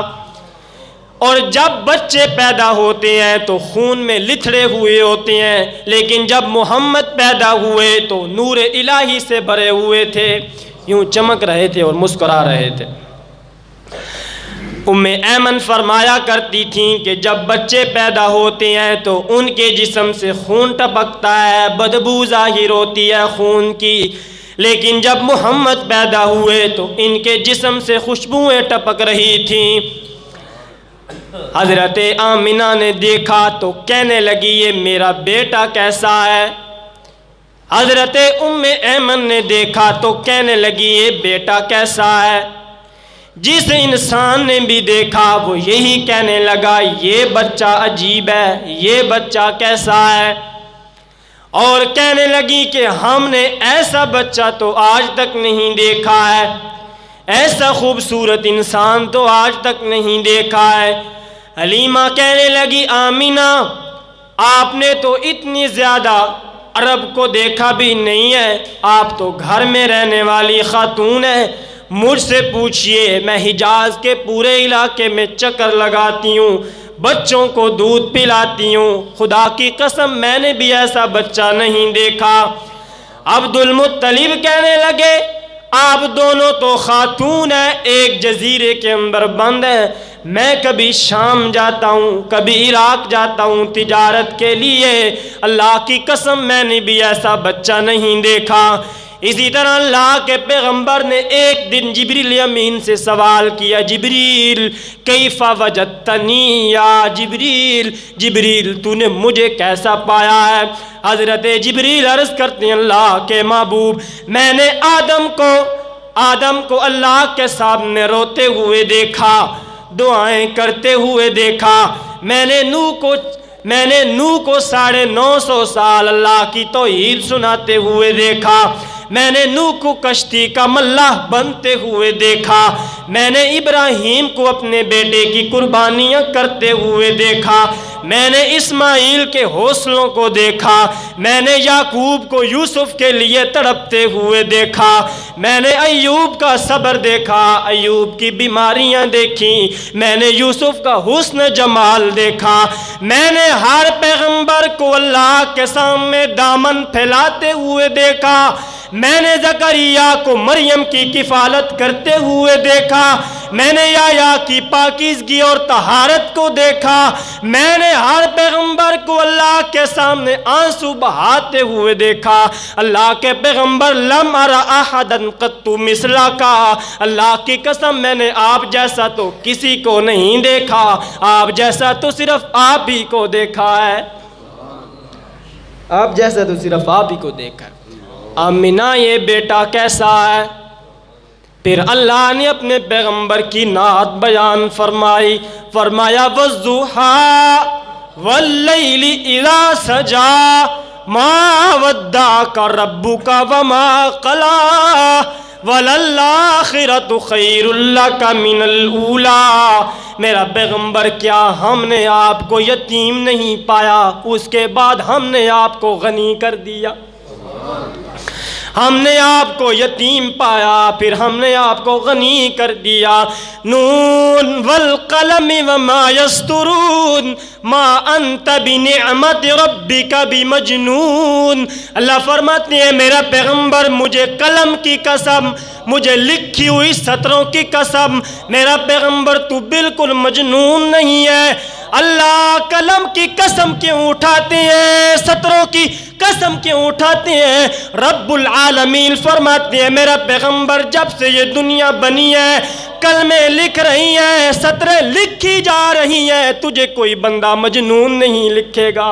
اور جب بچے پیدا ہوتے ہیں تو خون میں لتھڑے ہوئے ہوتے ہیں، لیکن جب محمد پیدا ہوئے تو نور الہی سے بھرے ہوئے تھے، یوں چمک رہے تھے اور مسکرا رہے تھے۔ ام ایمن فرمایا کرتی تھیں کہ جب بچے پیدا ہوتے ہیں تو ان کے جسم سے خون ٹپکتا ہے، بدبو ظاہر ہوتی ہے خون کی، لیکن جب محمد پیدا ہوئے تو ان کے جسم سے خوشبوئیں ٹپک رہی تھیں۔ حضرت آمینہ نے دیکھا تو کہنے لگی یہ میرا بیٹا کیسا ہے۔ حضرت ام ایمن نے دیکھا تو کہنے لگی یہ بیٹا کیسا ہے۔ جس انسان نے بھی دیکھا وہ یہی کہنے لگا یہ بچہ عجیب ہے، یہ بچہ کیسا ہے، اور کہنے لگی کہ ہم نے ایسا بچہ تو آج تک نہیں دیکھا ہے، ایسا خوبصورت انسان تو آج تک نہیں دیکھا ہے۔ حلیمہ کہنے لگی آمینہ آپ نے تو اتنی زیادہ عرب کو دیکھا بھی نہیں ہے، آپ تو گھر میں رہنے والی خاتون ہیں، مجھ سے پوچھئے، میں حجاز کے پورے علاقے میں چکر لگاتی ہوں، بچوں کو دودھ پلاتی ہوں، خدا کی قسم میں نے بھی ایسا بچہ نہیں دیکھا۔ عبد المطلب کہنے لگے آپ دونوں تو خاتون ہیں، ایک جزیرے کے اندر بند ہیں، میں کبھی شام جاتا ہوں، کبھی عراق جاتا ہوں تجارت کے لیے، اللہ کی قسم میں نے بھی ایسا بچہ نہیں دیکھا۔ اسی طرح اللہ کے پیغمبر نے ایک دن جبریل امین سے سوال کیا، جبریل کیف وجدتنی یا جبریل، جبریل تو نے مجھے کیسا پایا ہے۔ حضرت جبریل عرض کرتے ہیں اللہ کے محبوب میں نے آدم کو اللہ کے سامنے روتے ہوئے دیکھا، دعائیں کرتے ہوئے دیکھا، میں نے نوح کو 950 سال اللہ کی توحید سناتے ہوئے دیکھا، میں نے نوح کو کشتی کا ملاح بنتے ہوئے دیکھا، میں نے ابراہیم کو اپنے بیٹے کی قربانیاں کرتے ہوئے دیکھا، میں نے اسماعیل کے حوصلوں کو دیکھا، میں نے یعقوب کو یوسف کے لیے تڑپتے ہوئے دیکھا، میں نے ایوب کا صبر دیکھا، ایوب کی بیماریاں دیکھیں، میں نے یوسف کا حسن جمال دیکھا، میں نے ہر پیغمبر کو اللہ کے سامنے دامن پھیلاتے ہوئے دیکھا، میں نے زکریا کو مریم کی کفالت کرتے ہوئے دیکھا، میں نے یحییٰ کی پاکیزگی اور طہارت کو دیکھا، میں نے ہر پیغمبر کو اللہ کے سامنے آنسو بہاتے ہوئے دیکھا۔ اللہ کے پیغمبر لم ار احدا قط مثلا کا، اللہ کی قسم میں نے آپ جیسا تو کسی کو نہیں دیکھا، آپ جیسا تو صرف آپ ہی کو دیکھا ہے، آپ جیسا تو صرف آپ ہی کو دیکھا ہے۔ آمینہ یہ بیٹا کیسا ہے؟ پھر اللہ نے اپنے پیغمبر کی نعت بیان فرمائی، فرمایا وَالضُّحَىٰ وَاللَّيْلِ إِذَا سَجَىٰ مَا وَدَّعَكَ رَبُّكَ وَمَا قَلَىٰ وَلَلْآخِرَةُ خَيْرٌ لَكَ مِنَ الْأُولَىٰ۔ میرا پیغمبر کیا ہم نے آپ کو یتیم نہیں پایا، اس کے بعد ہم نے آپ کو غنی کر دیا؟ ہم نے آپ کو یتیم پایا، پھر ہم نے آپ کو غنی کر دیا۔ نون والقلم وما یسطرون ما انت بنعمت ربک بمجنون۔ اللہ فرماتے ہیں میرا پیغمبر مجھے قلم کی قسم، مجھے لکھی ہوئی سطروں کی قسم، میرا پیغمبر تو بالکل مجنون نہیں ہے۔ اللہ قلم کی قسم کیوں اٹھاتے ہیں، سطروں کی قسم کیوں اٹھاتے ہیں؟ رب العالمین فرماتے ہیں میرا پیغمبر جب سے یہ دنیا بنی ہے کلمیں لکھ رہی ہیں، سطریں لکھی جا رہی ہیں، تجھے کوئی بندہ مجنون نہیں لکھے گا۔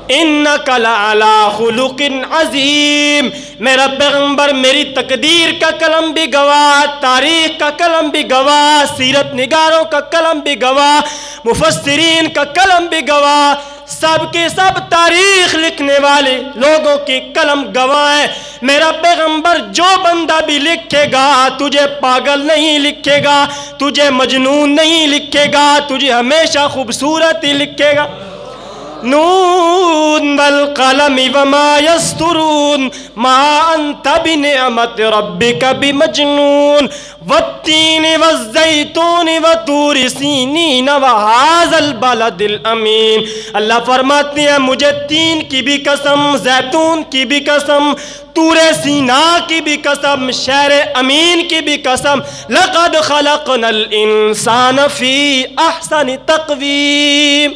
اِنَّكَ لَعَلَىٰ خُلُقٍ عَظِيمٍ۔ میرا پیغمبر میری تقدیر کا قلم بھی گواہ، تاریخ کا قلم بھی گواہ، سیرت نگاروں کا قلم بھی گواہ، مفسرین کا قلم بھی گواہ، سب کے سب تاریخ لکھنے والے لوگوں کی قلم گواہ ہے۔ میرا پیغمبر جو بندہ بھی لکھے گا تجھے پاگل نہیں لکھے گا، تجھے مجنون نہیں لکھے گا، تجھے ہمیشہ خوبصورت ہی لکھے گا۔ نون والقلم وما یسطرون ما انت بنعمت ربک بمجنون والتین والزیتون وطور سینین وہذا البلد الامین۔ اللہ فرماتے ہیں مجھے تین کی بھی قسم، زیتون کی بھی قسم، طور سینا کی بھی قسم، شہر امین کی بھی قسم۔ لقد خلقنا الانسان فی احسن تقویم۔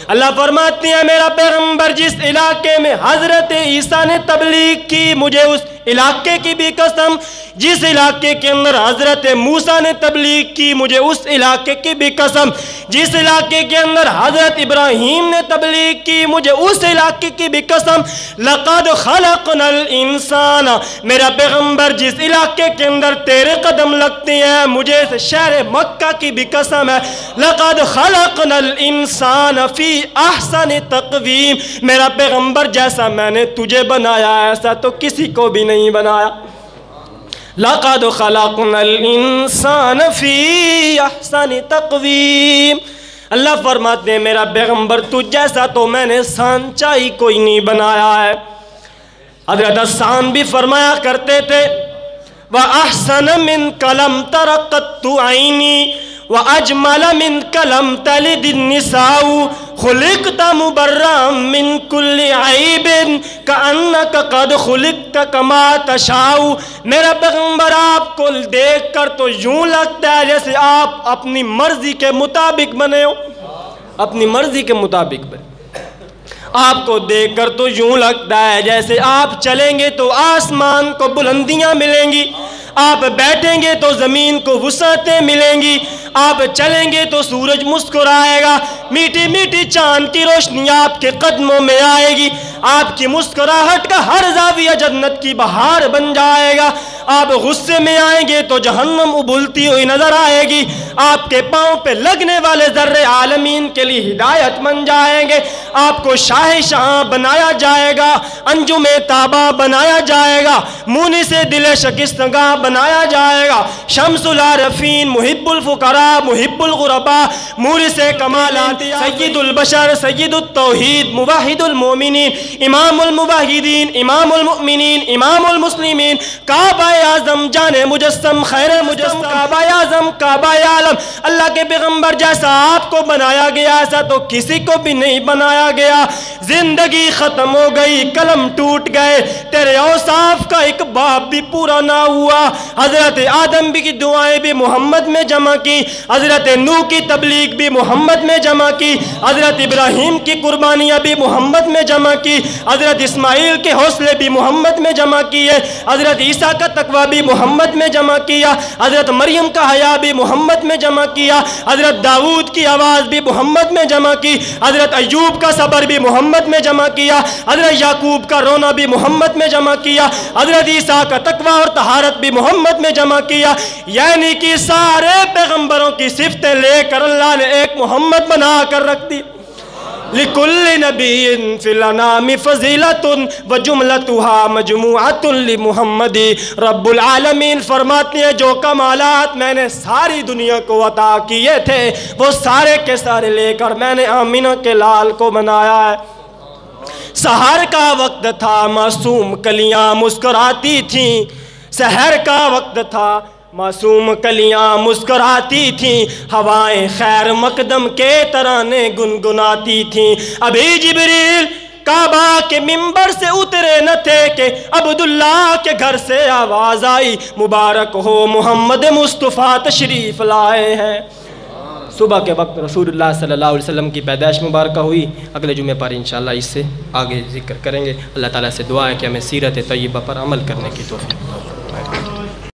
اللہ فرماتے ہیں میرا پیغمبر جس علاقے میں حضرت عیسیٰ نے تبلیغ کی مجھے اس علاقے کی بھی قسم، جس علاقے کے اندر حضرت موسیٰ نے تبلیغ کی مجھے اس علاقے کی بھی قسم، جس علاقے کے اندر حضرت ابراہیم نے تبلیغ کی مجھے اس علاقے کی بھی قسم۔ لقد خلقنا الانسان، میرا پیغمبر جس علاقے کے اندر تیرے قدم لگتے ہیں مجھے اس شہر مکہ کی بھی قسم ہے۔ لقد خلقنا الانسان فی احسن تقویم، میرا پیغمبر جیسا میں نے تجھے بنایا ایسا تو کسی کو بھی نہیں بنایا۔ لقد خلقنا الانسان فی احسن تقویم۔ اللہ فرماتے ہیں میرا پیغمبر تجھ جیسا تو میں نے سانچا ہی کوئی نہیں بنایا ہے۔ حضرت حسان بھی فرمایا کرتے تھے وَأَحْسَنَ مِنْكَ لَمْ تَرَ قَطُّ عَيْنِي وَأَجْمَلَ مِنْكَ لَمْ تَلِدِ النِّسَاءُ خُلِقْتَ مُبَرًّا مِنْ كُلِّ عَيْبٍ كَأَنَّكَ قَدْ خُلِقْتَ كَمَا تَشَاءُ۔ میرا پیغمبر آپ کو دیکھ کر تو یوں لگتا ہے جیسے آپ اپنی مرضی کے مطابق بنے ہو، اپنی مرضی کے مطابق بنے۔ آپ کو دیکھ کر تو یوں لگتا ہے جیسے آپ چلیں گے تو آسمان کو بلندیاں ملیں گی، آپ بیٹھیں گے تو زمین کو وسعتیں ملیں گی، آپ چلیں گے تو سورج مسکرائے گا، میٹھی میٹھی چاند کی روشنی آپ کے قدموں میں آئے گی، آپ کی مسکراہٹ کا ہر زاویہ جنت کی بہار بن جائے گا۔ آپ غصے میں آئیں گے تو جہنم ابلتی ہوئی نظر آئے گی، آپ کے پاؤں پہ لگنے والے ذرے عالمین کے لیے ہدایت بن جائیں گے، آپ کو شاہ شاہ بنایا جائے گا، انجم تابہ بنایا جائے گا، مونس سے دل شکستگاہ بنایا جائے گا، شمس العارفین، محب الفقراء، محب الغرباء، مورث کمالات، سید البشر، سید التوحید، موحد المومنین، امام الموحدین، امام المؤمنین، امام المسلمین، کعبہ اعظم جان مجسم خیر مجسم کعبہ اعظم کعبہ عالم، اللہ کے پیغمبر جیسا آپ کو بنایا گیا ایسا تو کسی کو بھی نہیں بنایا گیا۔ زندگی ختم ہو گئی، قلم ٹوٹ گئے، تیرے اوصاف کا ایک باب بھی پورا نہ ہوا۔ حضرت آدم بھی کی دعائیں بھی محمد میں جمع کی، حضرت نوح کی تبلیغ بھی محمد میں جمع کی، حضرت ابراہیم کی قربانیاں بھی محمد میں جمع کی، حضرت اسماعیل کے حوصلے بھی محمد میں جمع کیے، حضرت عیسیٰ کا تقویٰ بھی محمد میں جمع کیا، حضرت مریم کا حیا بھی محمد میں جمع کیا، حضرت داؤد کی آواز بھی محمد میں جمع کی، حضرت ایوب کا صبر بھی محمد میں جمع کیا، حضرت یعقوب کا رونا بھی محمد میں جمع کیا، حضرت عیسیٰ کا تقویٰ اور طہارت بھی محمد میں جمع کیا، یعنی کہ سارے پیغمبروں کی صفتیں لے کر اللہ نے ایک محمد بنا کر رکھ دی۔ لِكُلِّ نَبِيٍّ فِي الْأَنَامِ فَضِيلَةٌ وَجُمْلَتُهَا مَجْمُوعَةٌ لِمُحَمَّدٍ رب العالمین فرماتے ہیں جو کمالات میں نے ساری دنیا کو عطا کیے تھے وہ سارے کے سارے لے کر میں نے آمینہ کے لال کو بنایا ہے۔ سحر کا وقت تھا معصوم کلیاں مسکراتی تھیں، سحر کا وقت تھا معصوم کلیاں مسکراتی تھیں، ہوائیں خیر مقدم کے ترانے گنگناتی تھیں۔ ابھی جبریل کعبہ کے منبر سے اترے نہ تھے کہ عبداللہ کے گھر سے آواز آئی مبارک ہو محمد مصطفیٰ تشریف لائے ہیں۔ صبح کے وقت رسول اللہ صلی اللہ علیہ وسلم کی پیدائش مبارکہ ہوئی، اگلے جمعے پر انشاءاللہ اس سے آگے ذکر کریں گے۔ اللہ تعالیٰ سے دعا ہے کہ ہمیں سیرت طیبہ پر عمل کرنے کی توفیق